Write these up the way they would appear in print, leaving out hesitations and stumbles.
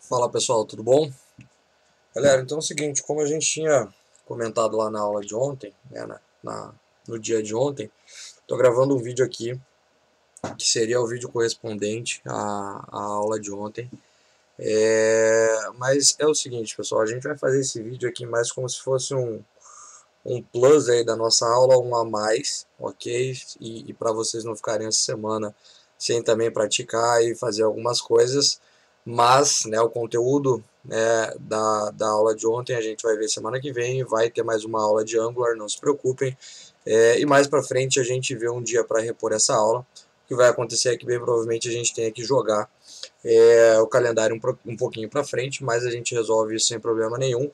Fala pessoal, tudo bom? Galera, então é o seguinte, como a gente tinha comentado lá na aula de ontem, né, no dia de ontem, estou gravando um vídeo aqui, que seria o vídeo correspondente à aula de ontem. Mas é o seguinte, pessoal, a gente vai fazer esse vídeo aqui mais como se fosse um plus aí da nossa aula, um a mais, ok? E para vocês não ficarem essa semana sem também praticar e fazer algumas coisas, mas né, o conteúdo da aula de ontem a gente vai ver semana que vem, vai ter mais uma aula de Angular, não se preocupem, e mais para frente a gente vê um dia para repor essa aula. O que vai acontecer é que bem provavelmente a gente tenha que jogar o calendário um pouquinho para frente, mas a gente resolve isso sem problema nenhum.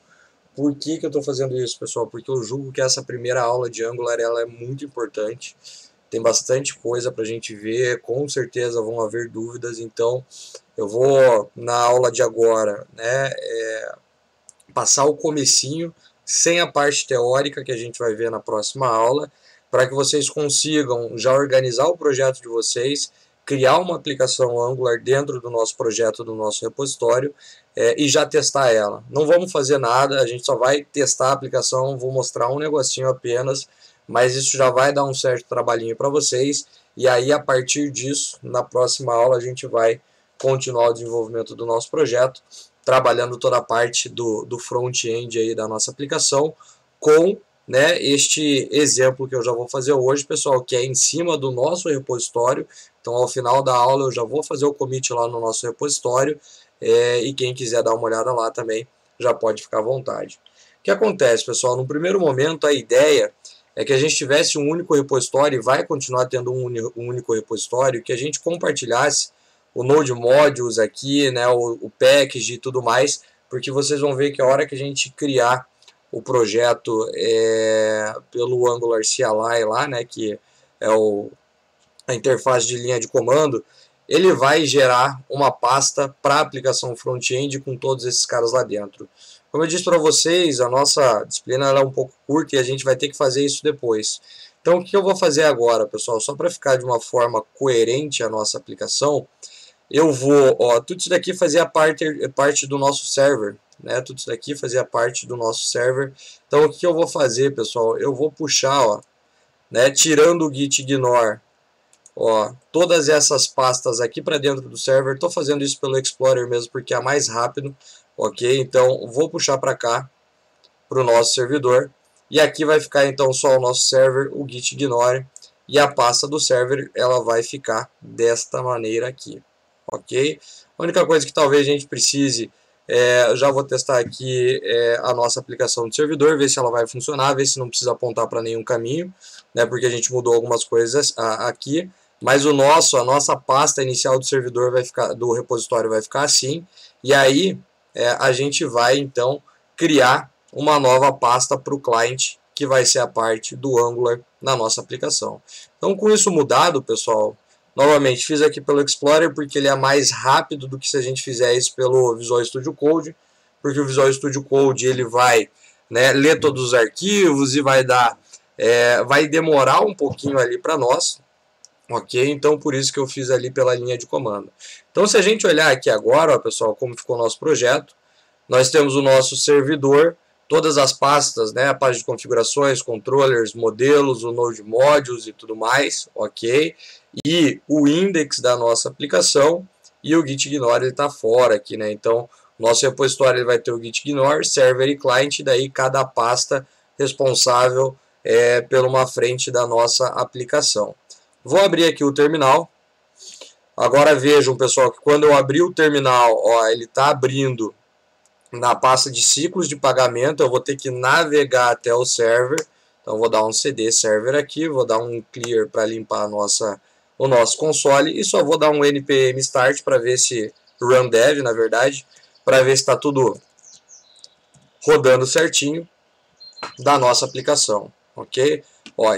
Por que eu estou fazendo isso, pessoal? Porque eu julgo que essa primeira aula de Angular ela é muito importante. Tem bastante coisa para a gente ver, com certeza vão haver dúvidas, então eu vou, na aula de agora, né, passar o comecinho, sem a parte teórica que a gente vai ver na próxima aula, para que vocês consigam já organizar o projeto de vocês, criar uma aplicação Angular dentro do nosso projeto, do nosso repositório, e já testar ela. Não vamos fazer nada, a gente só vai testar a aplicação, vou mostrar um negocinho apenas, mas isso já vai dar um certo trabalhinho para vocês, e aí a partir disso, na próxima aula, a gente vai continuar o desenvolvimento do nosso projeto, trabalhando toda a parte do front-end aí da nossa aplicação com né, este exemplo que eu já vou fazer hoje, pessoal, que é em cima do nosso repositório. Então, ao final da aula, eu já vou fazer o commit lá no nosso repositório e quem quiser dar uma olhada lá também já pode ficar à vontade. O que acontece, pessoal? No primeiro momento, a ideia é que a gente tivesse um único repositório e vai continuar tendo um único repositório, que a gente compartilhasse o Node Modules aqui, né, o package e tudo mais, porque vocês vão ver que a hora que a gente criar o projeto pelo Angular CLI lá, né, que é a interface de linha de comando, ele vai gerar uma pasta para aplicação front-end com todos esses caras lá dentro. Como eu disse para vocês, a nossa disciplina é um pouco curta e a gente vai ter que fazer isso depois. Então, o que eu vou fazer agora, pessoal? Só para ficar de uma forma coerente a nossa aplicação, eu vou, tudo isso daqui fazia parte do nosso server, né? Tudo isso daqui fazia parte do nosso server. Então, o que eu vou fazer, pessoal? Eu vou puxar, né? Tirando o git ignore, todas essas pastas aqui para dentro do server. Estou fazendo isso pelo Explorer mesmo, porque é mais rápido, ok? Então, vou puxar para cá, para o nosso servidor. E aqui vai ficar, então, só o nosso server, o git ignore. E a pasta do server, ela vai ficar desta maneira aqui. Ok? A única coisa que talvez a gente precise, eu já vou testar aqui a nossa aplicação de servidor, ver se ela vai funcionar, ver se não precisa apontar para nenhum caminho, né, porque a gente mudou algumas coisas aqui, mas a nossa pasta inicial do servidor vai ficar, do repositório vai ficar assim, e aí a gente vai então criar uma nova pasta para o client, que vai ser a parte do Angular na nossa aplicação. Então, com isso mudado, pessoal, novamente, fiz aqui pelo Explorer porque ele é mais rápido do que se a gente fizer isso pelo Visual Studio Code, porque o Visual Studio Code ele vai, né, ler todos os arquivos e vai demorar um pouquinho ali para nós, ok? Então, por isso que eu fiz ali pela linha de comando. Então, se a gente olhar aqui agora, pessoal, como ficou o nosso projeto, nós temos o nosso servidor, todas as pastas, né, a página de configurações, controllers, modelos, o Node Modules e tudo mais, ok? E o index da nossa aplicação e o git ignore está fora aqui, né? Então, nosso repositório ele vai ter o git ignore, server e client, daí cada pasta responsável pela uma frente da nossa aplicação. Vou abrir aqui o terminal. Agora vejam, pessoal, que quando eu abrir o terminal, ele está abrindo na pasta de ciclos de pagamento. Eu vou ter que navegar até o server. Então, vou dar um cd server aqui, vou dar um clear para limpar o nosso console e só vou dar um npm start para ver se run dev, na verdade, para ver se está tudo rodando certinho da nossa aplicação, ok?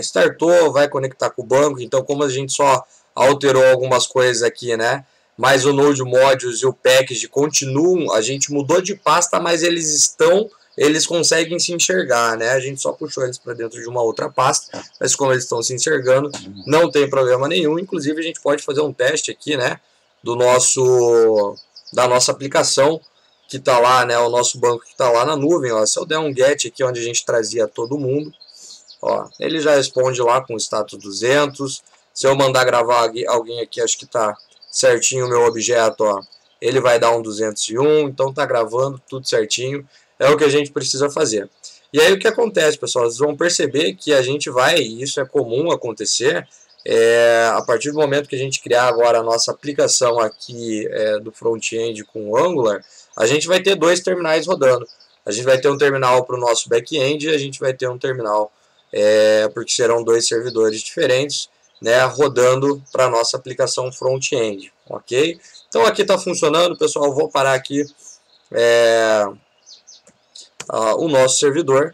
Startou, vai conectar com o banco. Então, como a gente só alterou algumas coisas aqui, né? Mas o Node Modules e o Package continuam, a gente mudou de pasta, mas eles conseguem se enxergar, né? A gente só puxou eles para dentro de uma outra pasta, mas como eles estão se enxergando, não tem problema nenhum. Inclusive, a gente pode fazer um teste aqui, né? Da nossa aplicação, que está lá, né, o nosso banco que está lá na nuvem, ó, se eu der um get aqui onde a gente trazia todo mundo, ó, ele já responde lá com o status 200. Se eu mandar gravar alguém aqui, acho que está certinho o meu objeto, ó, ele vai dar um 201, então tá gravando tudo certinho, é o que a gente precisa fazer. E aí o que acontece, pessoal, vocês vão perceber que a gente vai, e isso é comum acontecer, a partir do momento que a gente criar agora a nossa aplicação aqui do front-end com o Angular, a gente vai ter dois terminais rodando. A gente vai ter um terminal para o nosso back-end e a gente vai ter um terminal, porque serão dois servidores diferentes, né, rodando para a nossa aplicação front-end, ok? Então aqui está funcionando, pessoal, eu vou parar aqui o nosso servidor,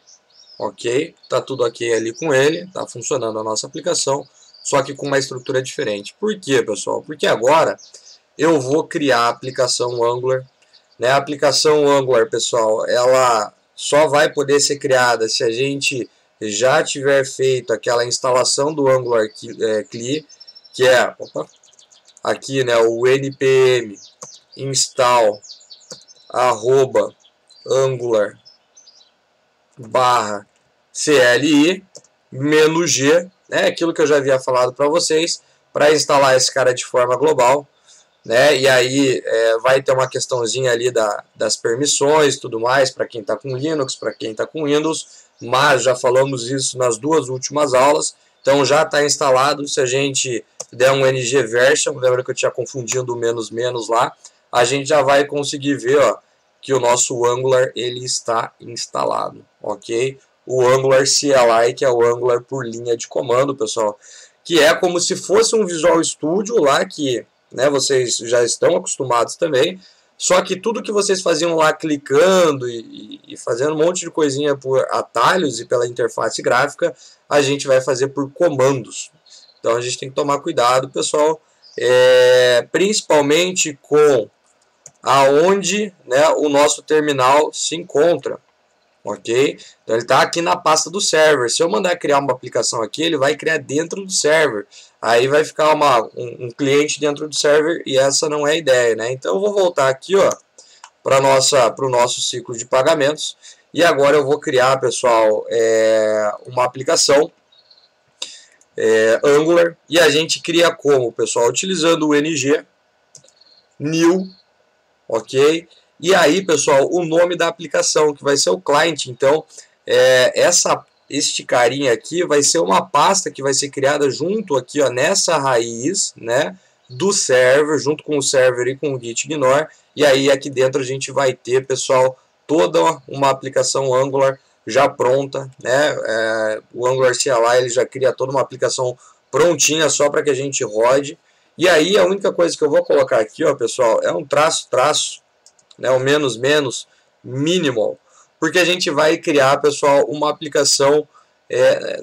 ok? Está tudo ok ali com ele, está funcionando a nossa aplicação, só que com uma estrutura diferente. Por quê, pessoal? Porque agora eu vou criar a aplicação Angular, né? A aplicação Angular, pessoal, ela só vai poder ser criada se a gente já tiver feito aquela instalação do Angular CLI, que é aqui, né, o npm install @angular /CLI -G, né, aquilo que eu já havia falado para vocês, para instalar esse cara de forma global, né, e aí vai ter uma questãozinha ali das permissões e tudo mais, para quem está com Linux, para quem está com Windows, mas já falamos isso nas duas últimas aulas, então já está instalado. Se a gente der um ng version, lembra que eu tinha confundido o menos lá, a gente já vai conseguir ver, ó, que o nosso Angular ele está instalado, ok? O Angular CLI, que é o Angular por linha de comando, pessoal, que é como se fosse um Visual Studio lá, que, né, vocês já estão acostumados também, só que tudo que vocês faziam lá clicando e fazendo um monte de coisinha por atalhos e pela interface gráfica, a gente vai fazer por comandos. Então a gente tem que tomar cuidado, pessoal, principalmente com aonde, né, o nosso terminal se encontra, ok? Então ele está aqui na pasta do server. Se eu mandar criar uma aplicação aqui, ele vai criar dentro do server. Aí vai ficar um cliente dentro do server e essa não é a ideia, né? Então eu vou voltar aqui, ó, para o nosso ciclo de pagamentos. E agora eu vou criar, pessoal, uma aplicação Angular. E a gente cria como, pessoal? Utilizando o ng new, ok? E aí, pessoal, o nome da aplicação, que vai ser o client. Então, este carinha aqui vai ser uma pasta que vai ser criada junto aqui, ó, nessa raiz, né, do server, junto com o server e com o git ignore. E aí, aqui dentro a gente vai ter, pessoal, toda uma aplicação Angular já pronta, né? O Angular CLI ele já cria toda uma aplicação prontinha só para que a gente rode. E aí, a única coisa que eu vou colocar aqui, ó, pessoal, é um traço, né, o menos minimal, porque a gente vai criar, pessoal, uma aplicação,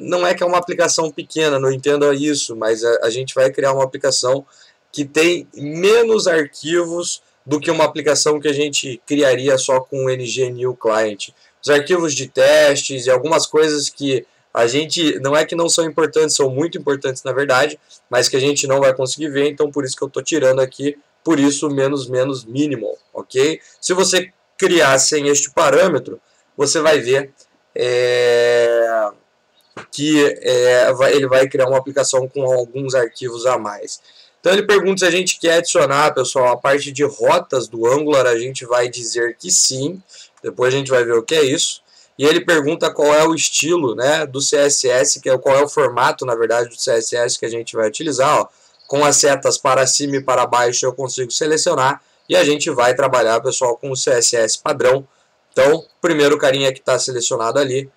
não é que é uma aplicação pequena, não entenda isso, mas a gente vai criar uma aplicação que tem menos arquivos do que uma aplicação que a gente criaria só com o ng new client. Os arquivos de testes e algumas coisas que a gente, não é que não são importantes, são muito importantes na verdade, mas que a gente não vai conseguir ver, então por isso que eu estou tirando aqui, por isso menos minimal, ok? Se você criar sem este parâmetro, você vai ver que ele vai criar uma aplicação com alguns arquivos a mais. Então ele pergunta se a gente quer adicionar, pessoal, a parte de rotas do Angular, a gente vai dizer que sim, depois a gente vai ver o que é isso. E ele pergunta qual é o estilo, né, do CSS, qual é o formato, na verdade, do CSS que a gente vai utilizar. Ó. Com as setas para cima e para baixo eu consigo selecionar e a gente vai trabalhar, pessoal, com o CSS padrão. Então, o primeiro carinha que está selecionado ali,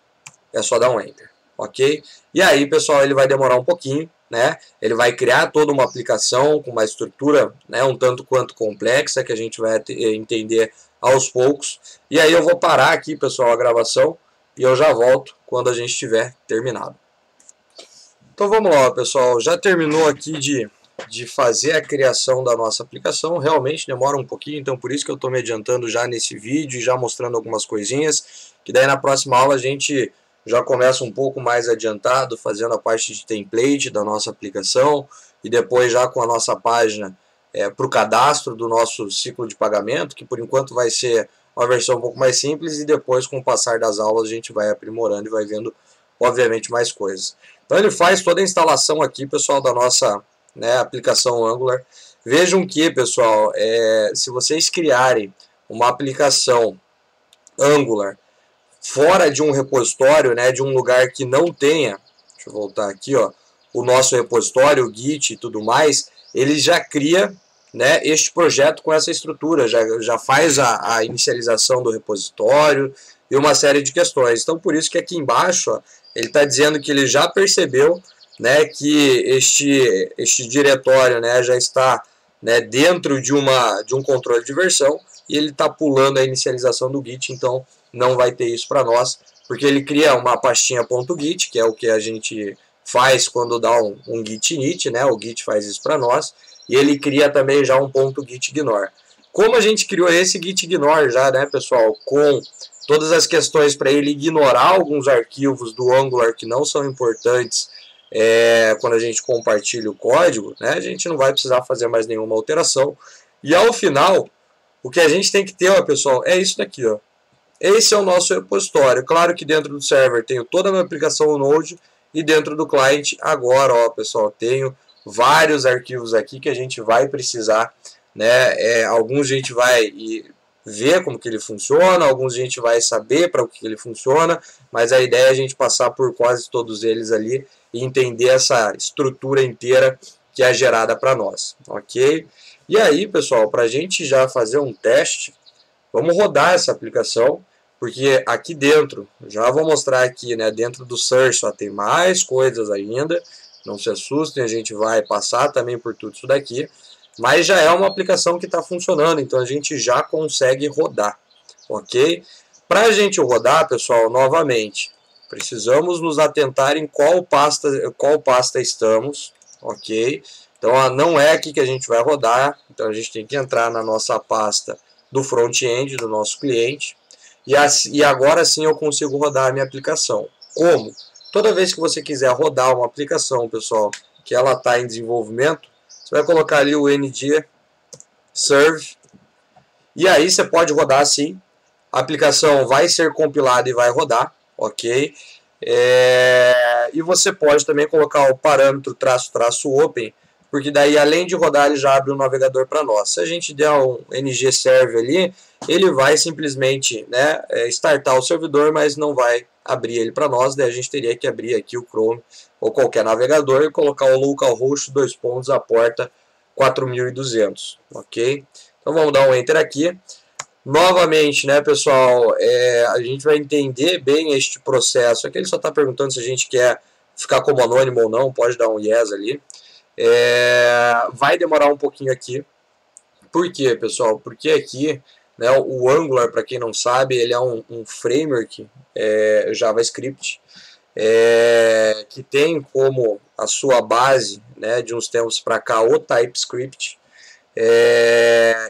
é só dar um Enter, ok? E aí, pessoal, ele vai demorar um pouquinho, né? Ele vai criar toda uma aplicação com uma estrutura, né, um tanto quanto complexa, que a gente vai entender aos poucos. E aí eu vou parar aqui, pessoal, a gravação e eu já volto quando a gente tiver terminado. Então vamos lá, pessoal. Já terminou aqui de fazer a criação da nossa aplicação. Realmente demora um pouquinho, então por isso que eu estou me adiantando já nesse vídeo e já mostrando algumas coisinhas, que daí na próxima aula a gente já começa um pouco mais adiantado, fazendo a parte de template da nossa aplicação e depois já com a nossa página para o cadastro do nosso ciclo de pagamento, que por enquanto vai ser uma versão um pouco mais simples, e depois, com o passar das aulas, a gente vai aprimorando e vai vendo, obviamente, mais coisas. Então ele faz toda a instalação aqui, pessoal, da nossa, né, aplicação Angular. Vejam que, pessoal, se vocês criarem uma aplicação Angular fora de um repositório, né, de um lugar que não tenha, deixa eu voltar aqui, ó, o nosso repositório, o Git e tudo mais, ele já cria, né, este projeto com essa estrutura, já faz a inicialização do repositório e uma série de questões. Então, por isso que aqui embaixo, ó, ele está dizendo que ele já percebeu, né, que este diretório, né, já está, né, dentro de um controle de versão, e ele está pulando a inicialização do Git, então não vai ter isso para nós, porque ele cria uma pastinha .git, que é o que a gente faz quando dá um git init, né? O Git faz isso para nós, e ele cria também já um .git ignore. Como a gente criou esse git ignore já, né, pessoal, com todas as questões para ele ignorar alguns arquivos do Angular que não são importantes quando a gente compartilha o código, né, a gente não vai precisar fazer mais nenhuma alteração. E ao final, o que a gente tem que ter, ó, pessoal, é isso daqui, ó. Esse é o nosso repositório. Claro que dentro do server tenho toda a minha aplicação Node, e dentro do client agora, ó, pessoal, tenho vários arquivos aqui que a gente vai precisar, né? Alguns a gente vai ver como que ele funciona, alguns a gente vai saber para o que ele funciona, mas a ideia é a gente passar por quase todos eles ali e entender essa estrutura inteira que é gerada para nós, ok? E aí, pessoal, para a gente já fazer um teste, vamos rodar essa aplicação, porque aqui dentro, já vou mostrar aqui, né, dentro do search só tem mais coisas ainda, não se assustem, a gente vai passar também por tudo isso daqui, mas já é uma aplicação que está funcionando, então a gente já consegue rodar, ok? Para a gente rodar, pessoal, novamente, precisamos nos atentar em qual pasta estamos, ok? Então não é aqui que a gente vai rodar, então a gente tem que entrar na nossa pasta do front-end do nosso cliente, e agora sim eu consigo rodar a minha aplicação. Como? Toda vez que você quiser rodar uma aplicação, pessoal, que ela está em desenvolvimento, você vai colocar ali o ng serve, e aí você pode rodar assim, a aplicação vai ser compilada e vai rodar, ok? E você pode também colocar o parâmetro --open, porque daí, além de rodar, ele já abre um navegador para nós. Se a gente der um ng serve ali, ele vai simplesmente, né, startar o servidor, mas não vai abrir ele para nós. Daí a gente teria que abrir aqui o Chrome ou qualquer navegador e colocar o localhost a porta 4200, ok? Então vamos dar um enter aqui. Novamente, né, pessoal, a gente vai entender bem este processo. Aqui ele só está perguntando se a gente quer ficar como anônimo ou não, pode dar um yes ali. Vai demorar um pouquinho aqui. Por quê, pessoal? Porque aqui, né, o Angular, para quem não sabe, ele é um framework JavaScript que tem como a sua base, né, de uns tempos para cá, o TypeScript,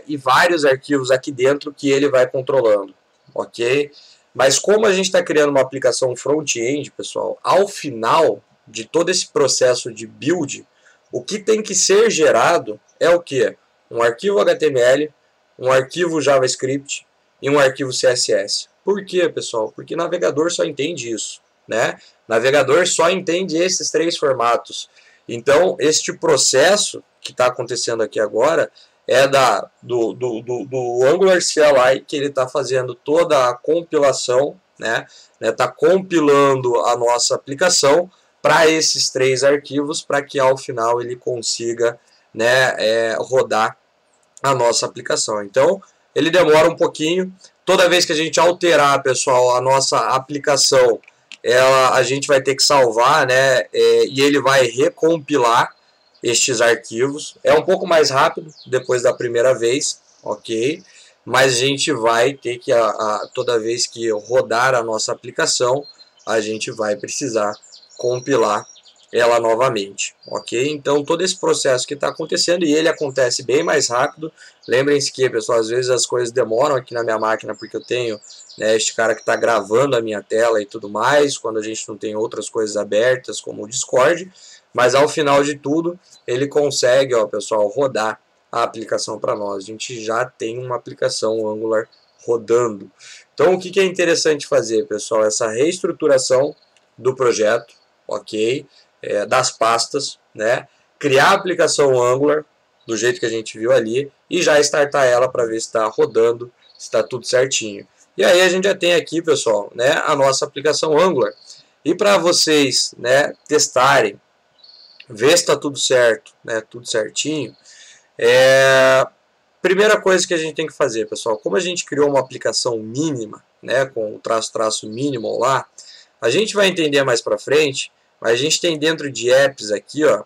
e vários arquivos aqui dentro que ele vai controlando, ok? Mas como a gente está criando uma aplicação front-end, pessoal, ao final de todo esse processo de build, o que tem que ser gerado é o que? Um arquivo HTML, um arquivo JavaScript e um arquivo CSS. Por quê, pessoal? Porque o navegador só entende isso, né? O navegador só entende esses três formatos. Então, este processo que está acontecendo aqui agora é do Angular CLI, que ele está fazendo toda a compilação, né? Está compilando a nossa aplicação para esses três arquivos, para que ao final ele consiga, né, rodar a nossa aplicação. Então, ele demora um pouquinho. Toda vez que a gente alterar, pessoal, a nossa aplicação, a gente vai ter que salvar, né, e ele vai recompilar estes arquivos. É um pouco mais rápido depois da primeira vez, ok? Mas a gente vai ter que, toda vez que rodar a nossa aplicação, a gente vai precisar compilar ela novamente, ok? Então todo esse processo que está acontecendo, e ele acontece bem mais rápido. Lembrem-se que, pessoal, às vezes as coisas demoram aqui na minha máquina porque eu tenho, né, este cara que está gravando a minha tela e tudo mais, quando a gente não tem outras coisas abertas como o Discord, mas ao final de tudo ele consegue, ó, pessoal, rodar a aplicação para nós. A gente já tem uma aplicação Angular rodando. Então, o que é interessante fazer, pessoal? Essa reestruturação do projeto, ok? Das pastas, né? Criar a aplicação Angular, do jeito que a gente viu ali, e já startar ela para ver se está rodando, se está tudo certinho. E aí a gente já tem aqui, pessoal, né, a nossa aplicação Angular. E para vocês, né, testarem, ver se está tudo certo, né, tudo certinho, primeira coisa que a gente tem que fazer, pessoal, como a gente criou uma aplicação mínima, né, com o traço mínimo lá, a gente vai entender mais para frente, mas a gente tem dentro de apps aqui, ó,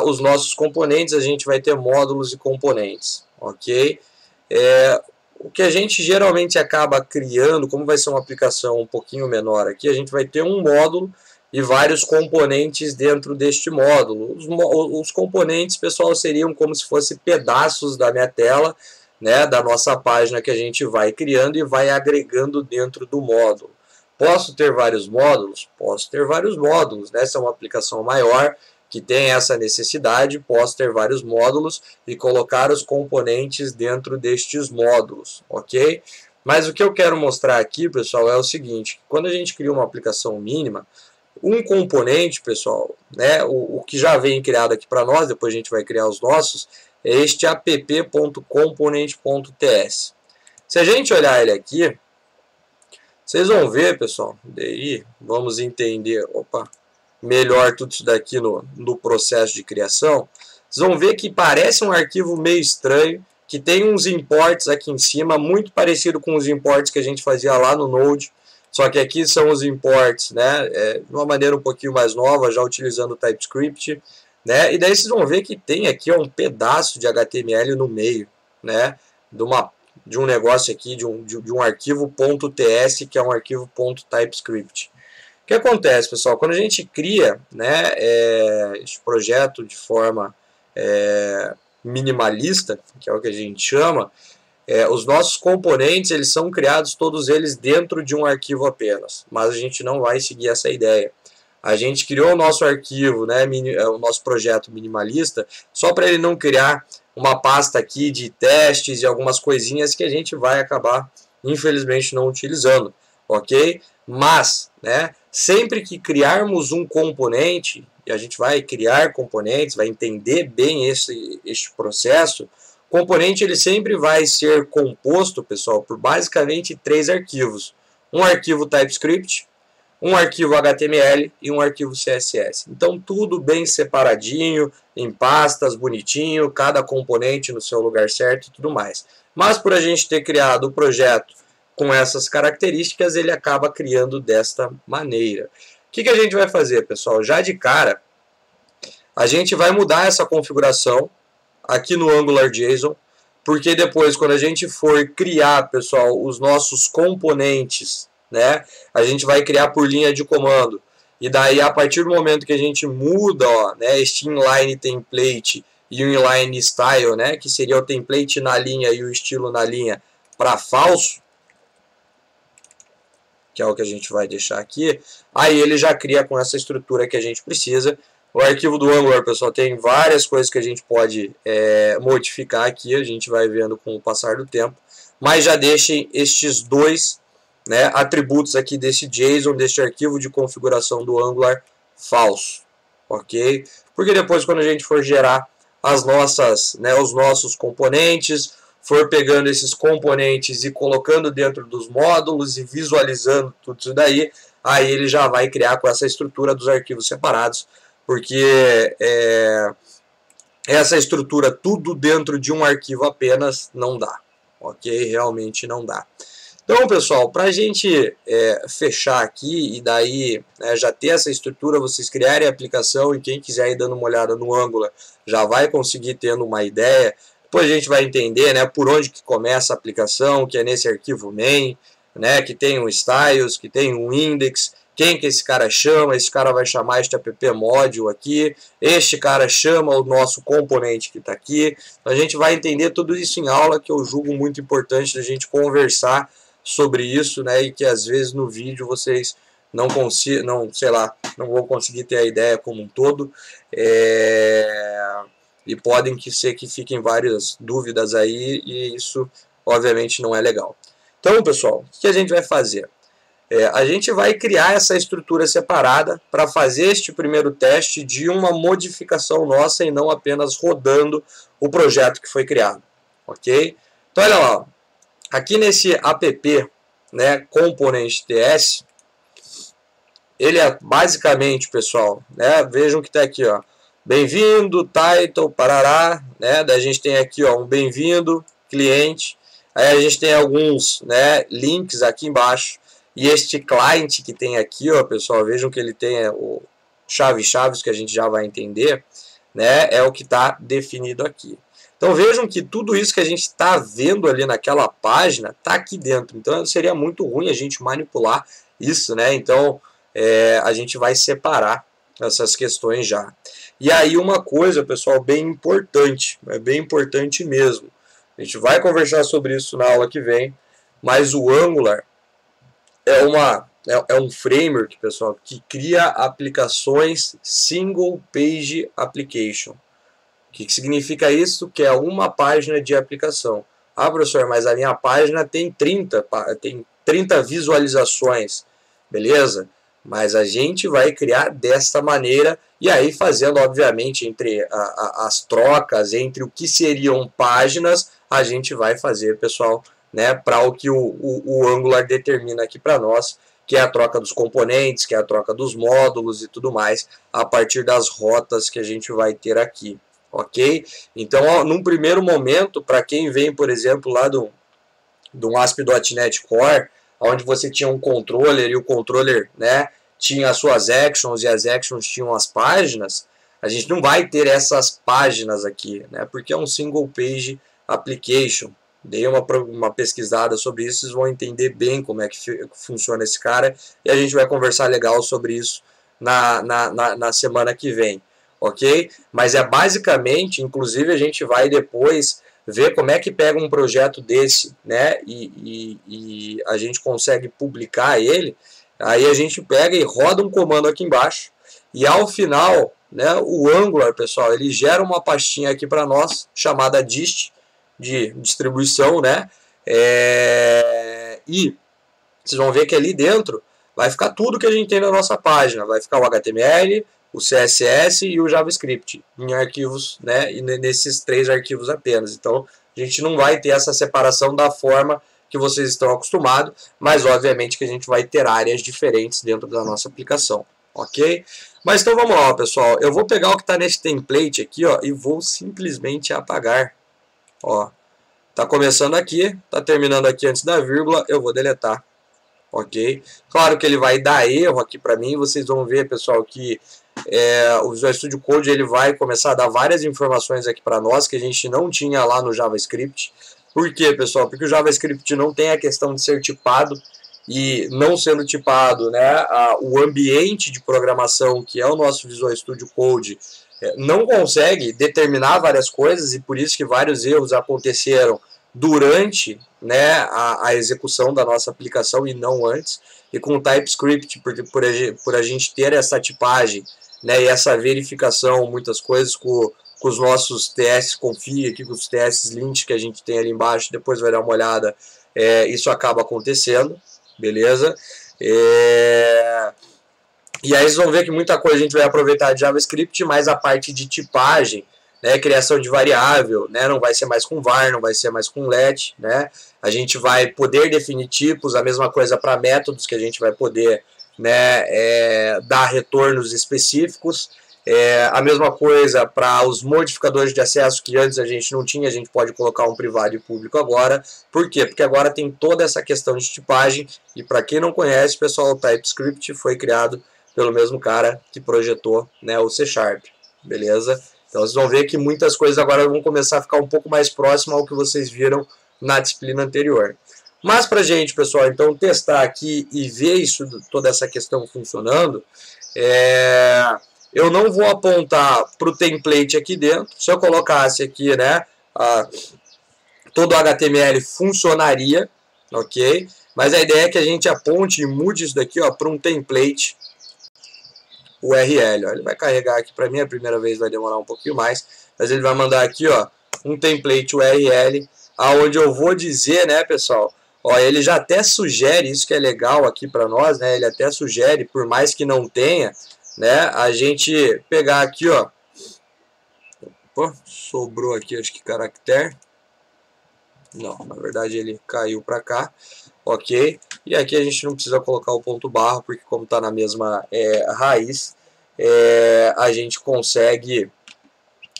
os nossos componentes, a gente vai ter módulos e componentes, ok? O que a gente geralmente acaba criando, como vai ser uma aplicação um pouquinho menor aqui, a gente vai ter um módulo e vários componentes dentro deste módulo. Os componentes, pessoal, seriam como se fossem pedaços da minha tela, né, da nossa página que a gente vai criando e vai agregando dentro do módulo. Posso ter vários módulos? Posso ter vários módulos, né? Se é uma aplicação maior que tem essa necessidade, posso ter vários módulos e colocar os componentes dentro destes módulos, ok? Mas o que eu quero mostrar aqui, pessoal, é o seguinte: quando a gente cria uma aplicação mínima, um componente, pessoal, né, o que já vem criado aqui para nós, depois a gente vai criar os nossos, é este app.component.ts. Se a gente olhar ele aqui, vocês vão ver, pessoal, daí vamos entender, melhor tudo isso daqui no processo de criação. Vocês vão ver que parece um arquivo meio estranho, que tem uns imports aqui em cima, muito parecido com os imports que a gente fazia lá no Node, só que aqui são os imports, né, de uma maneira um pouquinho mais nova, já utilizando o TypeScript, né, e daí vocês vão ver que tem aqui um pedaço de HTML no meio, né, de um negócio aqui, de um arquivo .ts, que é um arquivo .typescript. O que acontece, pessoal? Quando a gente cria, né, este projeto de forma minimalista, que é o que a gente chama, os nossos componentes, eles são criados todos eles dentro de um arquivo apenas, mas a gente não vai seguir essa ideia. A gente criou o nosso arquivo, né, o nosso projeto minimalista, só para ele não criar uma pasta aqui de testes e algumas coisinhas que a gente vai acabar, infelizmente, não utilizando, ok? Mas, né, sempre que criarmos um componente, e a gente vai criar componentes, vai entender bem este processo, o componente ele sempre vai ser composto, pessoal, por basicamente 3 arquivos. Um arquivo TypeScript, um arquivo HTML e um arquivo CSS. Então tudo bem separadinho, em pastas, bonitinho, cada componente no seu lugar certo e tudo mais. Mas por a gente ter criado o projeto com essas características, ele acaba criando desta maneira. O que a gente vai fazer, pessoal? Já de cara, a gente vai mudar essa configuração aqui no AngularJSON, porque depois, quando a gente for criar, pessoal, os nossos componentes, né, a gente vai criar por linha de comando. E daí, a partir do momento que a gente muda, né, este inline template e o inline style, né, que seria o template na linha e o estilo na linha, para falso, que é o que a gente vai deixar aqui, aí ele já cria com essa estrutura que a gente precisa. O arquivo do Angular, pessoal, tem várias coisas que a gente pode modificar aqui, a gente vai vendo com o passar do tempo, mas já deixem estes dois, né, atributos aqui desse JSON, deste arquivo de configuração do Angular falso, ok? Porque depois, quando a gente for gerar as nossas, né, os nossos componentes, for pegando esses componentes e colocando dentro dos módulos e visualizando tudo isso daí, aí ele já vai criar com essa estrutura dos arquivos separados, porque essa estrutura tudo dentro de um arquivo apenas não dá, ok? Realmente não dá. Então, pessoal, para a gente fechar aqui e daí já ter essa estrutura, vocês criarem a aplicação e quem quiser ir dando uma olhada no Angular já vai conseguir tendo uma ideia. Depois a gente vai entender, né, por onde que começa a aplicação, que é nesse arquivo main, né, que tem um styles, que tem um index, quem que esse cara chama, esse cara vai chamar este app module aqui, este cara chama o nosso componente que está aqui. A gente vai entender tudo isso em aula, que eu julgo muito importante a gente conversar sobre isso, né, e que às vezes no vídeo vocês não vão conseguir ter a ideia como um todo, e podem ser que fiquem várias dúvidas aí, e isso obviamente não é legal. Então, pessoal, o que a gente vai fazer? A gente vai criar essa estrutura separada para fazer este primeiro teste de uma modificação nossa e não apenas rodando o projeto que foi criado, ok? Então, olha lá, aqui nesse app, né, Component TS, ele é basicamente, pessoal, né, vejam que está aqui, ó, bem-vindo, title, parará, né, daí a gente tem aqui, ó, um bem-vindo, cliente, aí a gente tem alguns, né, links aqui embaixo, e este client que tem aqui, ó, pessoal, vejam que ele tem o chaves que a gente já vai entender, né, é o que está definido aqui. Então vejam que tudo isso que a gente está vendo ali naquela página está aqui dentro. Então seria muito ruim a gente manipular isso, né? Então a gente vai separar essas questões já. E aí uma coisa, pessoal, bem importante, é bem importante mesmo. A gente vai conversar sobre isso na aula que vem, mas o Angular é um framework, pessoal, que cria aplicações Single Page Application. O que significa isso? Que é uma página de aplicação. Ah, professor, mas a minha página tem 30 visualizações, beleza? Mas a gente vai criar desta maneira e aí fazendo, obviamente, entre as trocas, entre o que seriam páginas, a gente vai fazer, pessoal, né, para o que o Angular determina aqui para nós, que é a troca dos componentes, que é a troca dos módulos e tudo mais, a partir das rotas que a gente vai ter aqui. Ok? Então, ó, num primeiro momento, para quem vem, por exemplo, lá do ASP.NET Core, onde você tinha um controller e o controller, né, tinha as suas actions e as actions tinham as páginas, a gente não vai ter essas páginas aqui, né, porque é um single page application. Dei uma pesquisada sobre isso, vocês vão entender bem como é que funciona esse cara e a gente vai conversar legal sobre isso na semana que vem. Ok? Mas é basicamente, inclusive a gente vai depois ver como é que pega um projeto desse, né, e a gente consegue publicar ele, aí a gente pega e roda um comando aqui embaixo, e ao final, né, o Angular, pessoal, ele gera uma pastinha aqui para nós, chamada dist, de distribuição, né, e vocês vão ver que ali dentro vai ficar tudo que a gente tem na nossa página, vai ficar o HTML, o CSS e o JavaScript em arquivos, né, e nesses 3 arquivos apenas. Então, a gente não vai ter essa separação da forma que vocês estão acostumados, mas obviamente que a gente vai ter áreas diferentes dentro da nossa aplicação, ok? Mas então vamos lá, pessoal. Eu vou pegar o que está nesse template aqui, ó, e vou simplesmente apagar. Ó, tá começando aqui, tá terminando aqui antes da vírgula, eu vou deletar. Ok? Claro que ele vai dar erro aqui para mim, vocês vão ver, pessoal, que o Visual Studio Code ele vai começar a dar várias informações aqui para nós que a gente não tinha lá no JavaScript. Por quê, pessoal? Porque o JavaScript não tem a questão de ser tipado e não sendo tipado, né, o ambiente de programação que é o nosso Visual Studio Code não consegue determinar várias coisas e por isso que vários erros aconteceram durante, né, a execução da nossa aplicação e não antes. E com o TypeScript, porque por a gente ter essa tipagem, né, e essa verificação, muitas coisas com os nossos TS config, aqui, com os TS lint que a gente tem ali embaixo, depois vai dar uma olhada, isso acaba acontecendo, beleza? E aí vocês vão ver que muita coisa a gente vai aproveitar de JavaScript, mas a parte de tipagem, né, criação de variável, né, não vai ser mais com var, não vai ser mais com let, né, a gente vai poder definir tipos, a mesma coisa para métodos, que a gente vai poder, né, dar retornos específicos, a mesma coisa para os modificadores de acesso que antes a gente não tinha, a gente pode colocar um privado e público agora. Por quê? Porque agora tem toda essa questão de tipagem, e para quem não conhece, pessoal, o TypeScript foi criado pelo mesmo cara que projetou, né, o C#, beleza? Então vocês vão ver que muitas coisas agora vão começar a ficar um pouco mais próximo ao que vocês viram na disciplina anterior. Mas pra gente, pessoal, então testar aqui e ver isso, toda essa questão funcionando, eu não vou apontar para o template aqui dentro. Se eu colocasse aqui, né, todo o HTML funcionaria, ok? Mas a ideia é que a gente aponte e mude isso daqui para um template URL. Ó. Ele vai carregar aqui para mim, a primeira vez vai demorar um pouquinho mais, mas ele vai mandar aqui, ó, um template URL, aonde eu vou dizer, né, pessoal, Ó, ele já até sugere, isso que é legal aqui para nós, né? Ele até sugere, por mais que não tenha, né? A gente pegar aqui, ó. Opa, sobrou aqui, acho que caractere. Não, na verdade ele caiu para cá, ok? E aqui a gente não precisa colocar o ponto barra, porque como está na mesma raiz, a gente consegue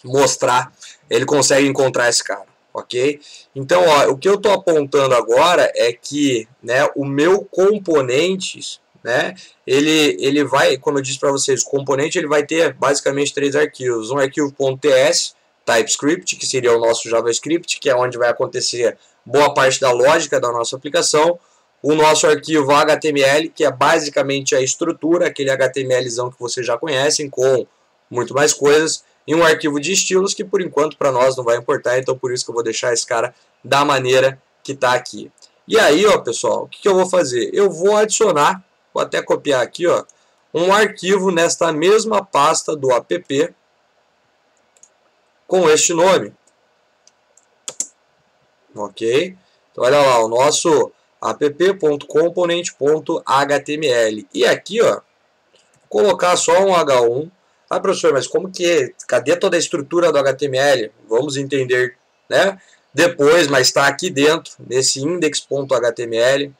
mostrar, ele consegue encontrar esse cara, ok? Então, ó, o que eu estou apontando agora é que, né, o meu componentes, né, ele vai, como eu disse para vocês, o componente ele vai ter basicamente 3 arquivos. Um arquivo .ts, TypeScript, que seria o nosso JavaScript, que é onde vai acontecer boa parte da lógica da nossa aplicação. O nosso arquivo HTML, que é basicamente a estrutura, aquele HTMLzão que vocês já conhecem, com muito mais coisas. E um arquivo de estilos, que por enquanto para nós não vai importar, então por isso que eu vou deixar esse cara da maneira que está aqui. E aí, ó, pessoal, o que eu vou fazer? Eu vou adicionar, vou até copiar aqui, ó, um arquivo nesta mesma pasta do app, com este nome, ok? Então olha lá, o nosso app.component.html, e aqui, ó, colocar só um H1. Ah, professor, mas como que, cadê toda a estrutura do HTML? Vamos entender, né? Depois, mas está aqui dentro, nesse index.html,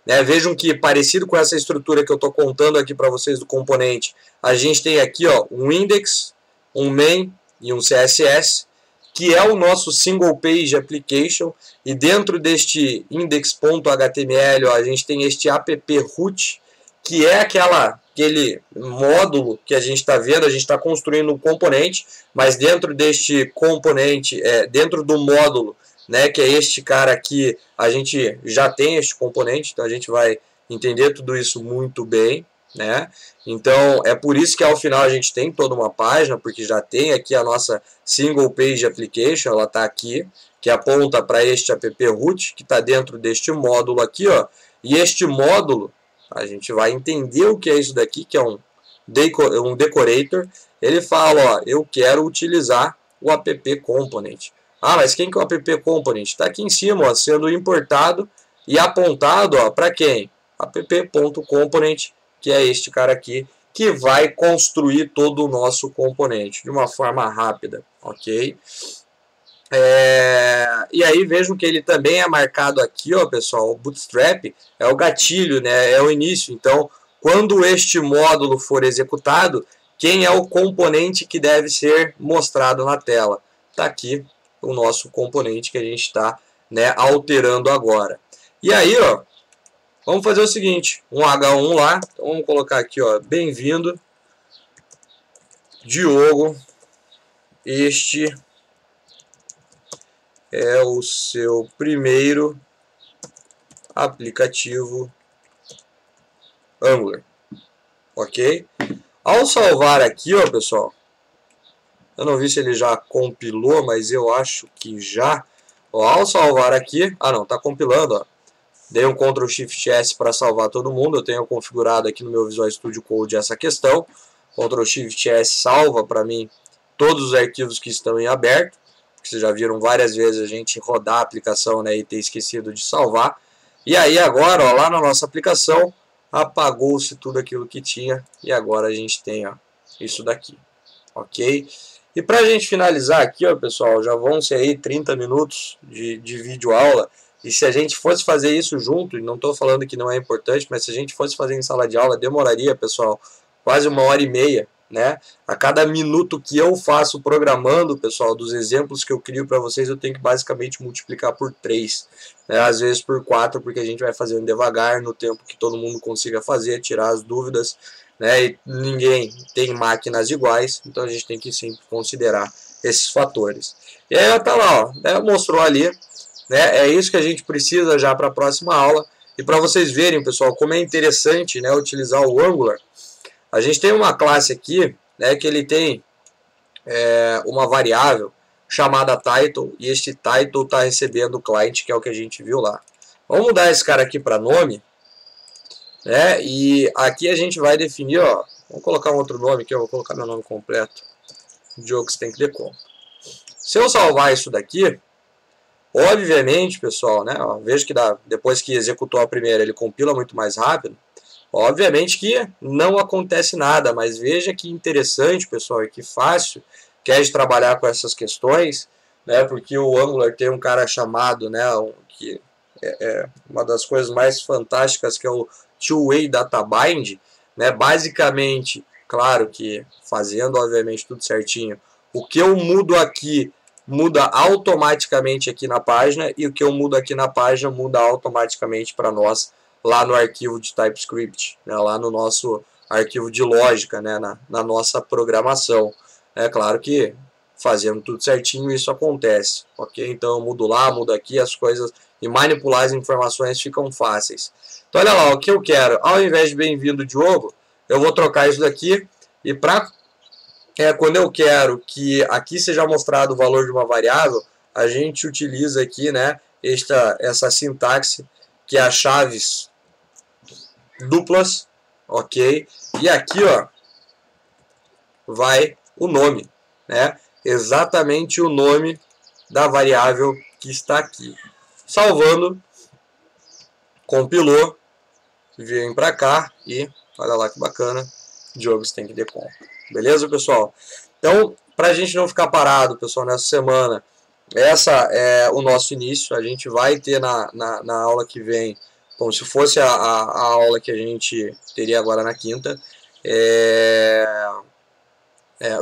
né? Vejam que, parecido com essa estrutura que eu estou contando aqui para vocês do componente, a gente tem aqui, ó, um index, um main e um CSS, que é o nosso single page application, e dentro deste index.html, ó, a gente tem este app-root, que é aquele módulo que a gente está vendo, a gente está construindo um componente, mas dentro deste componente, dentro do módulo, né, que é este cara aqui, a gente já tem este componente, então a gente vai entender tudo isso muito bem, né? Então é por isso que ao final a gente tem toda uma página, porque já tem aqui a nossa single page application, ela está aqui, que aponta para este app-root, que está dentro deste módulo aqui, ó, e este módulo, a gente vai entender o que é isso daqui, que é um decorator. Ele fala, ó, eu quero utilizar o app component. Ah, mas quem que é o app component? Está aqui em cima, ó, sendo importado e apontado para quem? app.component, que é este cara aqui, que vai construir todo o nosso componente de uma forma rápida, ok? E aí vejam que ele também é marcado aqui, ó, pessoal, o Bootstrap é o gatilho, né, é o início. Então, quando este módulo for executado, quem é o componente que deve ser mostrado na tela? Está aqui o nosso componente que a gente está, né, alterando agora. E aí, ó, vamos fazer o seguinte, um H1 lá, então vamos colocar aqui, ó, bem-vindo, Diogo, este é o seu primeiro aplicativo Angular, ok? Ao salvar aqui, ó, pessoal, eu não vi se ele já compilou, mas eu acho que já. Ó, ao salvar aqui, não, tá compilando, ó. Dei um Ctrl Shift S para salvar todo mundo. Eu tenho configurado aqui no meu Visual Studio Code essa questão. Ctrl Shift S salva para mim todos os arquivos que estão em aberto. Vocês já viram várias vezes a gente rodar a aplicação, né, e ter esquecido de salvar. E aí agora, ó, lá na nossa aplicação, apagou-se tudo aquilo que tinha. E agora a gente tem, ó, isso daqui, ok? E para a gente finalizar aqui, ó, pessoal, já vão ser aí 30 minutos de vídeo aula. E se a gente fosse fazer isso junto, e não estou falando que não é importante, mas se a gente fosse fazer em sala de aula, demoraria, pessoal, quase 1h30, né? A cada minuto que eu faço programando, pessoal, dos exemplos que eu crio para vocês, eu tenho que basicamente multiplicar por 3, né? Às vezes por 4, porque a gente vai fazendo devagar, no tempo que todo mundo consiga fazer, tirar as dúvidas, né? E ninguém tem máquinas iguais, então a gente tem que sempre considerar esses fatores. E aí tá lá, ó, né? Mostrou ali, né? É isso que a gente precisa já para a próxima aula. E para vocês verem, pessoal, como é interessante, né, utilizar o Angular, a gente tem uma classe aqui, né, que ele tem uma variável chamada title, e este title está recebendo o client, que é o que a gente viu lá. Vamos mudar esse cara aqui para nome, né, e aqui a gente vai definir, ó, vamos colocar um outro nome aqui, eu vou colocar meu nome completo, Diogo Stenkdecom. Se eu salvar isso daqui, Obviamente, pessoal, né, ó, veja que depois que executou a primeira, ele compila muito mais rápido. Obviamente que não acontece nada, mas veja que interessante, pessoal, e que fácil que é de trabalhar com essas questões, né, porque o Angular tem um cara chamado, né, que é uma das coisas mais fantásticas, que é o Two-Way Data Bind, né, basicamente, claro que fazendo, obviamente, tudo certinho, o que eu mudo aqui muda automaticamente aqui na página, e o que eu mudo aqui na página muda automaticamente para nós lá no arquivo de TypeScript, né, lá no nosso arquivo de lógica, né, na nossa programação. É claro que fazendo tudo certinho isso acontece, ok? Então eu mudo lá, mudo aqui, as coisas e manipular as informações ficam fáceis. Então olha lá, o que eu quero, ao invés de bem-vindo Diogo, eu vou trocar isso daqui e para quando eu quero que aqui seja mostrado o valor de uma variável, a gente utiliza aqui, né, essa sintaxe que é as chaves duplas, ok? E aqui, ó, vai o nome, né? Exatamente o nome da variável que está aqui. Salvando, compilou, vem para cá e olha lá que bacana, Diogo tem que ter conta. Beleza, pessoal? Então, para a gente não ficar parado, pessoal, nessa semana, essa é o nosso início. A gente vai ter na aula que vem, como se fosse a aula que a gente teria agora na quinta.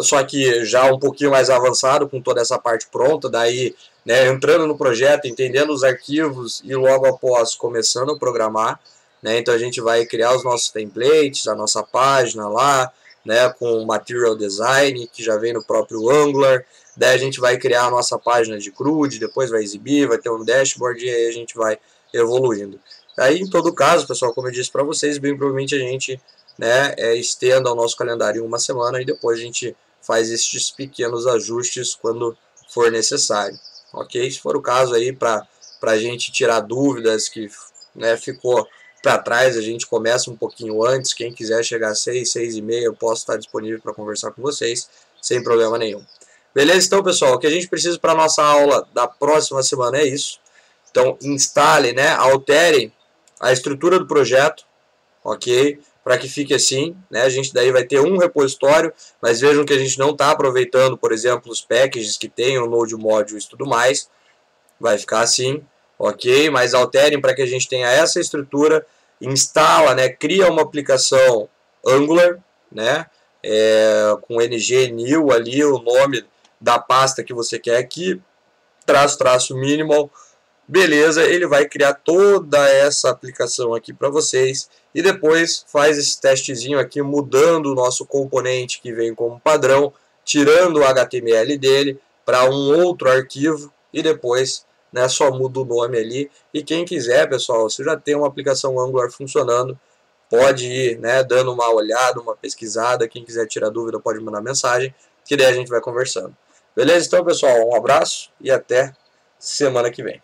Só que já um pouquinho mais avançado, com toda essa parte pronta, daí, né, entrando no projeto, entendendo os arquivos e logo após começando a programar, né, então a gente vai criar os nossos templates, a nossa página lá, né, com Material Design, que já vem no próprio Angular, daí a gente vai criar a nossa página de CRUD, depois vai exibir, vai ter um dashboard e aí a gente vai evoluindo. Aí, em todo caso, pessoal, como eu disse para vocês, bem provavelmente a gente, né, estenda o nosso calendário em uma semana e depois a gente faz estes pequenos ajustes quando for necessário, ok? Se for o caso aí, para a gente tirar dúvidas que, né, ficou para trás, a gente começa um pouquinho antes. Quem quiser chegar às 6, 6 e meia, eu posso estar disponível para conversar com vocês, sem problema nenhum. Beleza? Então, pessoal, o que a gente precisa para a nossa aula da próxima semana é isso. Então, instale, né, altere a estrutura do projeto, ok? Para que fique assim, né? A gente daí vai ter um repositório, mas vejam que a gente não está aproveitando, por exemplo, os packages que tem o Node Modules e tudo mais. Vai ficar assim, ok? Mas alterem para que a gente tenha essa estrutura, instala, né? Cria uma aplicação Angular, né? Com ng new ali, o nome da pasta que você quer aqui, traço minimal. Beleza, ele vai criar toda essa aplicação aqui para vocês e depois faz esse testezinho aqui mudando o nosso componente que vem como padrão, tirando o HTML dele para um outro arquivo e depois, né, só muda o nome ali. E quem quiser, pessoal, se já tem uma aplicação Angular funcionando, pode ir, né, dando uma olhada, uma pesquisada. Quem quiser tirar dúvida pode mandar mensagem, que daí a gente vai conversando. Beleza? Então, pessoal, um abraço e até semana que vem.